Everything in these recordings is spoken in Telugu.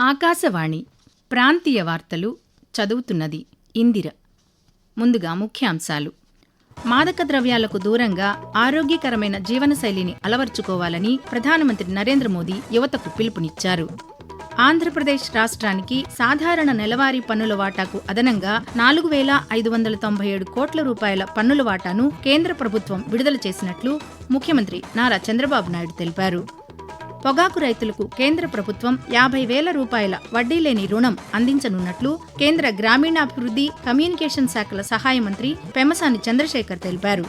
ఆకాశవాణి ప్రాంతీయ వార్తలు చదువుతున్నది ఇందిర. ముందుగా ముఖ్యాంశాలు. మాదక ద్రవ్యాలకు దూరంగా ఆరోగ్యకరమైన జీవనశైలిని అలవర్చుకోవాలని ప్రధానమంత్రి నరేంద్ర మోదీ యువతకు పిలుపునిచ్చారు. ఆంధ్రప్రదేశ్ రాష్ట్రానికి సాధారణ నెలవారీ పన్నుల వాటాకు అదనంగా 4,597 కోట్ల రూపాయల పన్నుల వాటాను కేంద్ర ప్రభుత్వం విడుదల చేసినట్లు ముఖ్యమంత్రి నారా చంద్రబాబు నాయుడు తెలిపారు. పొగాకు రైతులకు కేంద్ర ప్రభుత్వం 50,000 రూపాయల వడ్డీలేని రుణం అందించనున్నట్లు కేంద్ర గ్రామీణాభివృద్ధి, కమ్యూనికేషన్ శాఖల సహాయ మంత్రి పెమ్మసాని చంద్రశేఖర్ తెలిపారు.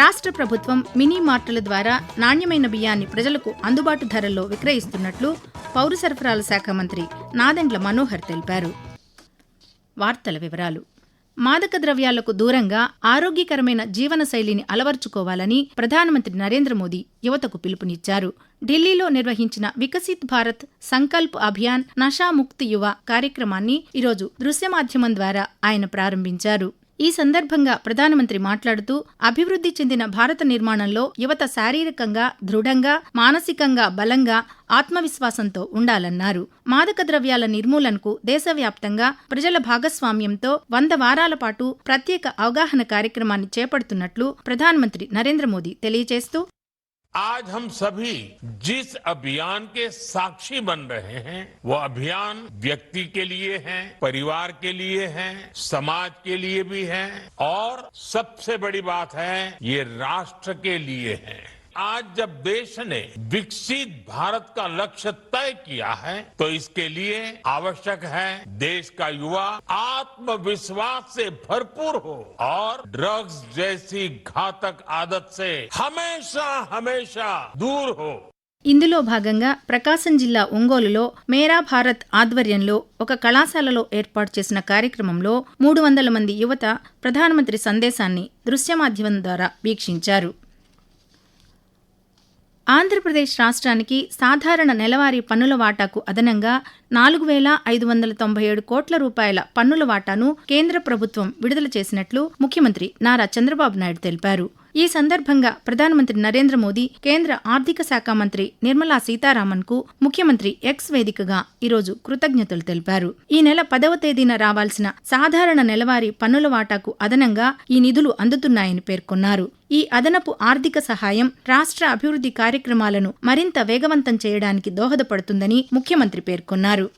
రాష్ట్ర ప్రభుత్వం మినీ మార్టుల ద్వారా నాణ్యమైన బియ్యాన్ని ప్రజలకు అందుబాటు ధరల్లో విక్రయిస్తున్నట్లు పౌర సరఫరాల శాఖ మంత్రి నాదెండ్ల మనోహర్ తెలిపారు. వార్తల వివరాలు. మాదక ద్రవ్యాలకు దూరంగా ఆరోగ్యకరమైన జీవనశైలిని అలవర్చుకోవాలని ప్రధానమంత్రి నరేంద్ర మోదీ యువతకు పిలుపునిచ్చారు. ఢిల్లీలో నిర్వహించిన వికసిత్ భారత్ సంకల్ప్ అభియాన్ నషాముక్తి యువ కార్యక్రమాన్ని ఈరోజు దృశ్య మాధ్యమం ద్వారా ఆయన ప్రారంభించారు. ఈ సందర్భంగా ప్రధానమంత్రి మాట్లాడుతూ అభివృద్ధి చెందిన భారత నిర్మాణంలో యువత శారీరకంగా దృఢంగా, మానసికంగా బలంగా, ఆత్మవిశ్వాసంతో ఉండాలన్నారు. మాదక ద్రవ్యాల నిర్మూలనకు దేశవ్యాప్తంగా ప్రజల భాగస్వామ్యంతో 100 వారాల పాటు ప్రత్యేక అవగాహన కార్యక్రమాన్ని చేపడుతున్నట్లు ప్రధానమంత్రి నరేంద్ర మోదీ తెలియజేస్తూ, आज हम सभी जिस अभियान के साक्षी बन रहे हैं वो अभियान व्यक्ति के लिए है, परिवार के लिए है, समाज के लिए भी है और सबसे बड़ी बात है ये राष्ट्र के लिए है। आज जब देश ने विकसित भारत का लक्ष्य तय किया है तो इसके लिए आवश्यक है देश का युवा आत्मविश्वास से भरपूर हो और ड्रग्स जैसी घातक आदत से हमेशा हमेशा दूर हो. ఇందులో భాగంగా ప్రకాశం జిల్లా ఒంగోలులో మేరా భారత్ ఆధ్వర్యంలో ఒక కళాశాలలో ఏర్పాటు చేసిన కార్యక్రమంలో 300 మంది యువత ప్రధానమంత్రి సందేశాన్ని దృశ్యమాధ్యమం ద్వారా వీక్షించారు. ఆంధ్రప్రదేశ్ రాష్ట్రానికి సాధారణ నెలవారీ పన్నుల వాటాకు అదనంగా 4,597 కోట్ల రూపాయల పన్నుల వాటాను కేంద్ర ప్రభుత్వం విడుదల చేసినట్లు ముఖ్యమంత్రి నారా చంద్రబాబు నాయుడు తెలిపారు. ఈ సందర్భంగా ప్రధానమంత్రి నరేంద్ర మోదీ కేంద్ర ఆర్థిక శాఖ మంత్రి నిర్మలా సీతారామన్కు ముఖ్యమంత్రి ఎక్స్ వేదికగా ఈరోజు కృతజ్ఞతలు తెలిపారు. ఈ నెల 10వ తేదీన రావాల్సిన సాధారణ నెలవారీ పన్నుల వాటాకు అదనంగా ఈ నిధులు అందుతున్నాయని పేర్కొన్నారు. ఈ అదనపు ఆర్థిక సహాయం రాష్ట్ర అభివృద్ధి కార్యక్రమాలను మరింత వేగవంతం చేయడానికి దోహదపడుతుందని ముఖ్యమంత్రి పేర్కొన్నారు.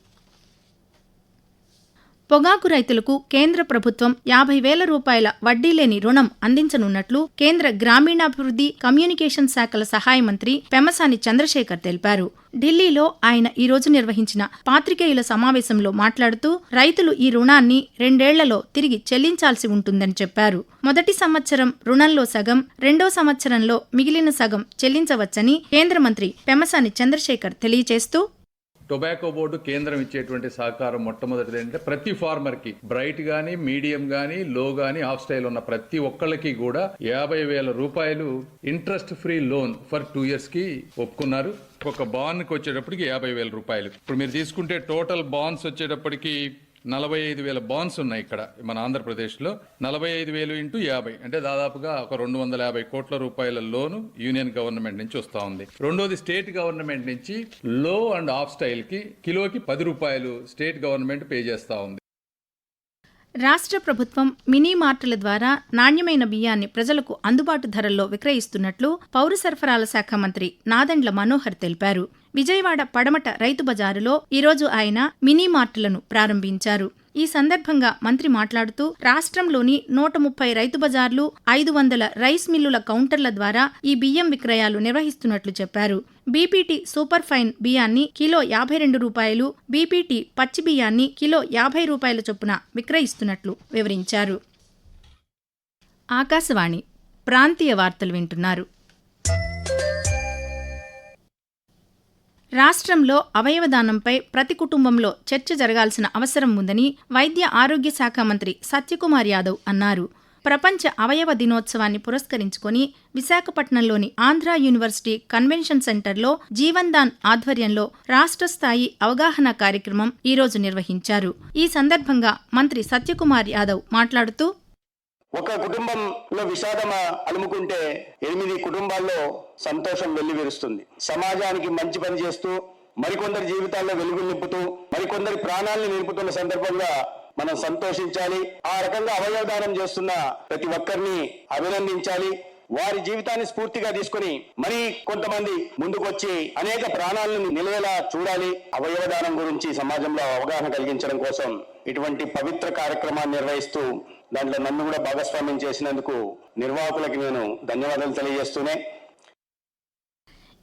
పొగాకు రైతులకు కేంద్ర ప్రభుత్వం 50,000 రూపాయల వడ్డీలేని రుణం అందించనున్నట్లు కేంద్ర గ్రామీణాభివృద్ధి, కమ్యూనికేషన్ శాఖల సహాయ మంత్రి పెమ్మసాని చంద్రశేఖర్ తెలిపారు. ఢిల్లీలో ఆయన ఈరోజు నిర్వహించిన పాత్రికేయుల సమావేశంలో మాట్లాడుతూ రైతులు ఈ రుణాన్ని 2 ఏళ్లలో తిరిగి చెల్లించాల్సి ఉంటుందని చెప్పారు. మొదటి సంవత్సరం రుణంలో సగం, రెండో సంవత్సరంలో మిగిలిన సగం చెల్లించవచ్చని కేంద్ర మంత్రి పెమ్మసాని చంద్రశేఖర్ తెలియజేస్తూ, టొబాకో బోర్డు కేంద్రం ఇచ్చేటువంటి సహకారం మొట్టమొదటిది ఏంటంటే ప్రతి ఫార్మర్ కి బ్రైట్ గానీ, మీడియం గానీ, లో గానీ, హాఫ్ స్టైల్ ఉన్న ప్రతి ఒక్కళ్ళకి కూడా 50,000 రూపాయలు interest free loan for 2 years కి ఒప్పుకున్నారు. ఒక బాండ్ కి వచ్చేటప్పటికి 50,000 రూపాయలు. ఇప్పుడు మీరు తీసుకుంటే టోటల్ బాండ్స్ వచ్చేటప్పటికి 45,000 బాండ్స్ ఉన్నాయి ఇక్కడ మన ఆంధ్రప్రదేశ్లో. 45,000 ఇంటూ 50 అంటే దాదాపుగా ఒక 250 కోట్ల రూపాయల లోను యూనియన్ గవర్నమెంట్ నుంచి వస్తూ ఉంది. రెండోది స్టేట్ గవర్నమెంట్ నుంచి లో అండ్ హాఫ్ స్టైల్ కి కిలోకి 10 రూపాయలు స్టేట్ గవర్నమెంట్ పే చేస్తూ ఉంది. రాష్ట్ర ప్రభుత్వం మినీ మార్టుల ద్వారా నాణ్యమైన బియ్యాన్ని ప్రజలకు అందుబాటు ధరల్లో విక్రయిస్తున్నట్లు పౌర సరఫరాల శాఖ మంత్రి నాదెండ్ల మనోహర్ తెలిపారు. విజయవాడ పడమట రైతు బజారులో ఈరోజు ఆయన మినీ మార్టులను ప్రారంభించారు. ఈ సందర్భంగా మంత్రి మాట్లాడుతూ రాష్ట్రంలోని 130 రైతు బజార్లు, 500 రైస్ మిల్లుల కౌంటర్ల ద్వారా ఈ బియ్యం విక్రయాలు నిర్వహిస్తున్నట్లు చెప్పారు. బీపీటీ సూపర్ ఫైన్ బియ్యాన్ని కిలో 52 రూపాయలు, బీపీటీ పచ్చి బియ్యాన్ని కిలో 50 రూపాయల చొప్పున విక్రయిస్తున్నట్లు వివరించారు. ఆకాశవాణి ప్రాంతీయ వార్తలు వింటున్నారు. రాష్ట్రంలో అవయవదానంపై ప్రతి కుటుంబంలో చర్చ జరగాల్సిన అవసరం ఉందని వైద్య ఆరోగ్య శాఖ మంత్రి సత్యకుమార్ యాదవ్ అన్నారు. ప్రపంచ అవయవ దినోత్సవాన్ని పురస్కరించుకొని విశాఖపట్నంలోని ఆంధ్ర యూనివర్సిటీ కన్వెన్షన్ సెంటర్లో జీవన్ దాన్ ఆధ్వర్యంలో రాష్ట్ర స్థాయి అవగాహన కార్యక్రమం ఈరోజు నిర్వహించారు. ఈ సందర్భంగా మంత్రి సత్యకుమార్ యాదవ్ మాట్లాడుతూ, ఒక కుటుంబంలో విషాదం అలుముకుంటే 8 కుటుంబాల్లో సంతోషం వెల్లివిరుస్తుంది. సమాజానికి మంచి పని చేస్తూ మరికొందరి జీవితాల్లో వెలుగులు నింపుతూ మరికొందరి ప్రాణాలను నిలుపుతున్న సందర్భంగా మనం సంతోషించాలి. ఆ రకంగా అవయవదానం చేస్తున్న ప్రతి ఒక్కరిని అభినందించాలి. వారి జీవితాన్ని స్ఫూర్తిగా తీసుకుని మరి కొంతమంది ముందుకు వచ్చి అనేక ప్రాణాలను నిలవేలా చూడాలి. అవయవదానం గురించి సమాజంలో అవగాహన కలిగించడం కోసం ఇటువంటి పవిత్ర కార్యక్రమాన్ని నిర్వహిస్తూ దాంట్లో నన్ను కూడా భాగస్వామ్యం చేసినందుకు నిర్వాహకులకి నేను ధన్యవాదాలు తెలియజేస్తూనే,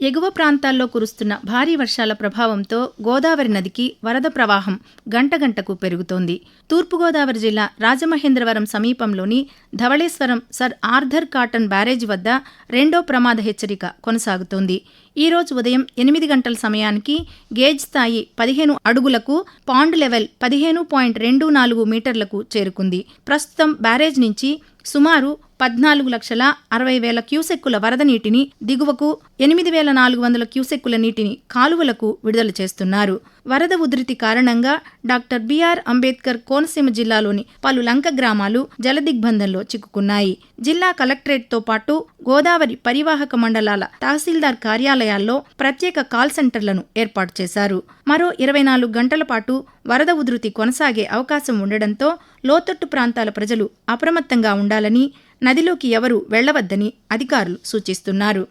ఎగువ ప్రాంతాల్లో కురుస్తున్న భారీ వర్షాల ప్రభావంతో గోదావరి నదికి వరద ప్రవాహం గంటగంటకు పెరుగుతోంది. తూర్పుగోదావరి జిల్లా రాజమహేంద్రవరం సమీపంలోని Dhavaleswaram sir Arthur Cotton barrage వద్ద రెండో ప్రమాద హెచ్చరిక కొనసాగుతోంది. ఈ రోజు ఉదయం 8 గంటల సమయానికి గేజ్ స్థాయి 15 అడుగులకు, పాండ్ లెవెల్ 15.24 మీటర్లకు చేరుకుంది. ప్రస్తుతం బ్యారేజ్ నుంచి సుమారు 14,60,000 క్యూసెక్కుల వరద నీటిని దిగువకు, 8,400 క్యూసెక్కుల నీటిని కాలువలకు విడుదల చేస్తున్నారు. వరద ఉధృతి కారణంగా డాక్టర్ బిఆర్ అంబేద్కర్ కోనసీమ జిల్లాలోని పలు లంక గ్రామాలు జలదిగ్బంధంలో చిక్కుకున్నాయి. జిల్లా కలెక్టరేట్తో పాటు గోదావరి పరివాహక మండలాల తహసీల్దార్ కార్యాలయాల్లో ప్రత్యేక కాల్ సెంటర్లను ఏర్పాటు చేశారు. మరో 24 గంటల పాటు వరద ఉధృతి కొనసాగే అవకాశం ఉండడంతో లోతట్టు ప్రాంతాల ప్రజలు అప్రమత్తంగా ఉండాలని, నదిలోకి ఎవరూ వెళ్లవద్దని అధికారులు సూచిస్తున్నారు.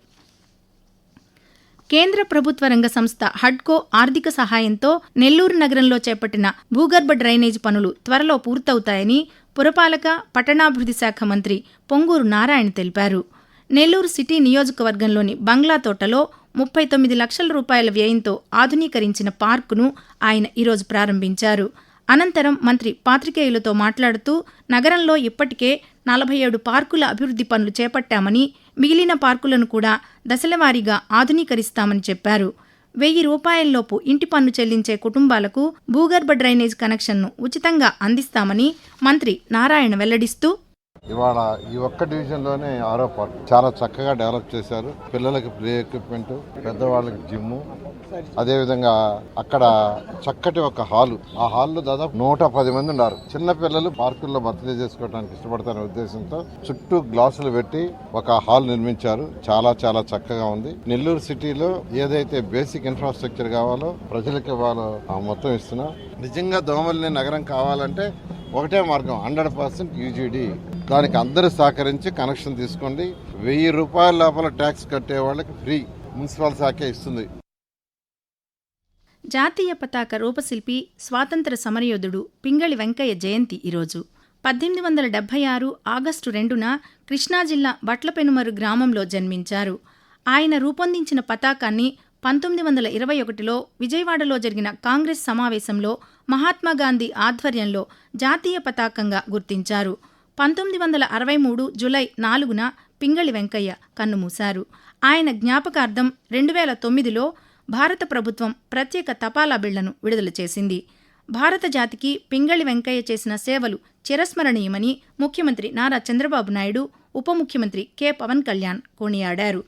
కేంద్ర ప్రభుత్వ రంగ సంస్థ హడ్కో ఆర్థిక సహాయంతో నెల్లూరు నగరంలో చేపట్టిన భూగర్భ డ్రైనేజీ పనులు త్వరలో పూర్తవుతాయని పురపాలక, పట్టణాభివృద్ధి శాఖ మంత్రి పొంగూరు నారాయణ తెలిపారు. నెల్లూరు సిటీ నియోజకవర్గంలోని బంగ్లా తోటలో 39 లక్షల రూపాయల వ్యయంతో ఆధునీకరించిన పార్కును ఆయన ఈరోజు ప్రారంభించారు. అనంతరం మంత్రి పాత్రికేయులతో మాట్లాడుతూ నగరంలో ఇప్పటికే 47 పార్కుల అభివృద్ధి పనులు చేపట్టామని, మిగిలిన పార్కులను కూడా దశలవారీగా ఆధునీకరిస్తామని చెప్పారు. 1000 రూపాయల్లోపు ఇంటి పన్ను చెల్లించే కుటుంబాలకు భూగర్భ డ్రైనేజ్ కనెక్షన్ను ఉచితంగా అందిస్తామని మంత్రి నారాయణ వెల్లడిస్తూ, ఇవాళ ఈ ఒక్క డివిజన్లోనే 6వ పార్క్ చాలా చక్కగా డెవలప్ చేశారు. పిల్లలకి ప్లే ఎక్విప్మెంట్, పెద్దవాళ్ళకి జిమ్, అదేవిధంగా అక్కడ చక్కటి ఒక హాలు. ఆ హాల్లో దాదాపు 110 మంది ఉన్నారు. చిన్న పిల్లలు పార్కుల్లో బర్త్డే చేసుకోవడానికి ఇష్టపడతారనే ఉద్దేశంతో చుట్టూ గ్లాసులు పెట్టి ఒక హాల్ నిర్మించారు. చాలా చాలా చక్కగా ఉంది. నెల్లూరు సిటీలో ఏదైతే బేసిక్ ఇన్ఫ్రాస్ట్రక్చర్ కావాలో ప్రజలకు ఇవ్వాలో మొత్తం ఇస్తున్నాం. నిజంగా దోమల్ని నగరం కావాలంటే ఒకటే మార్గం, 100% యూజీడీ. దానికి అందరూ సహకరించి కనెక్షన్ తీసుకోండి. 1000 రూపాయల లోపల ట్యాక్స్ కట్టే వాళ్ళకి ఫ్రీ మున్సిపల్ శాఖే ఇస్తుంది. జాతీయ పతాక రూపశిల్పి, స్వాతంత్ర సమరయోధుడు పింగళి వెంకయ్య జయంతి ఈరోజు. 1876 ఆగస్టు 2న కృష్ణా జిల్లా బట్లపెనుమరు గ్రామంలో జన్మించారు. ఆయన రూపొందించిన పతాకాన్ని 1921లో విజయవాడలో జరిగిన కాంగ్రెస్ సమావేశంలో మహాత్మాగాంధీ ఆధ్వర్యంలో జాతీయ పతాకంగా గుర్తించారు. 1963 జూలై 4న పింగళి వెంకయ్య కన్నుమూశారు. ఆయన జ్ఞాపకార్థం 2009లో భారత ప్రభుత్వం ప్రత్యేక తపాలా బిళ్లను విడుదల చేసింది. భారత జాతికి పింగళి వెంకయ్య చేసిన సేవలు చిరస్మరణీయమని ముఖ్యమంత్రి నారా చంద్రబాబు నాయుడు, ఉప ముఖ్యమంత్రి కె పవన్ కళ్యాణ్ కొనియాడారు.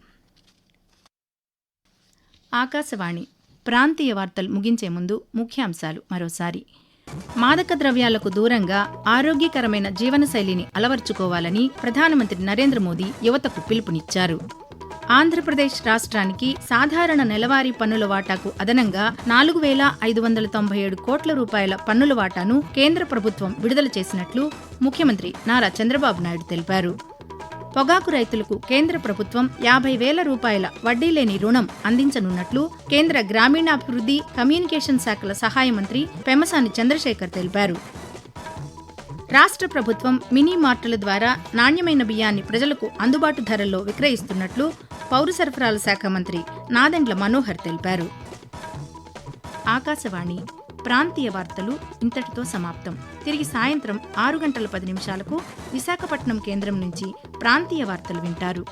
ఆకాశవాణి ప్రాంతీయ వార్తలు ముగించే ముందు ముఖ్యాంశాలు మరోసారి. మాదక ద్రవ్యాలకు దూరంగా ఆరోగ్యకరమైన జీవనశైలిని అలవర్చుకోవాలని ప్రధానమంత్రి నరేంద్ర మోదీ యువతకు పిలుపునిచ్చారు. ఆంధ్రప్రదేశ్ రాష్ట్రానికి సాధారణ నెలవారీ పన్నుల వాటాకు అదనంగా 4,597 కోట్ల రూపాయల పన్నుల వాటాను కేంద్ర ప్రభుత్వం విడుదల చేసినట్లు ముఖ్యమంత్రి నారా చంద్రబాబు నాయుడు తెలిపారు. పొగాకు రైతులకు కేంద్ర ప్రభుత్వం 50,000 రూపాయల వడ్డీలేని రుణం అందించనున్నట్లు కేంద్ర గ్రామీణాభివృద్ధి, కమ్యూనికేషన్ శాఖల సహాయ మంత్రి పెమ్మసాని చంద్రశేఖర్ తెలిపారు. రాష్ట్ర ప్రభుత్వం మినీ మార్టుల ద్వారా నాణ్యమైన బియ్యాన్ని ప్రజలకు అందుబాటు ధరల్లో విక్రయిస్తున్నట్లు పౌర సరఫరాల శాఖ మంత్రి నాదెండ్ల మనోహర్ తెలిపారు. ఆకాశవాణి ప్రాంతీయ వార్తలు ఇంతటితో సమాప్తం. తిరిగి సాయంత్రం 6 గంటల 10 నిమిషాలకు విశాఖపట్నం కేంద్రం నుంచి ప్రాంతీయ వార్తలు వింటారు.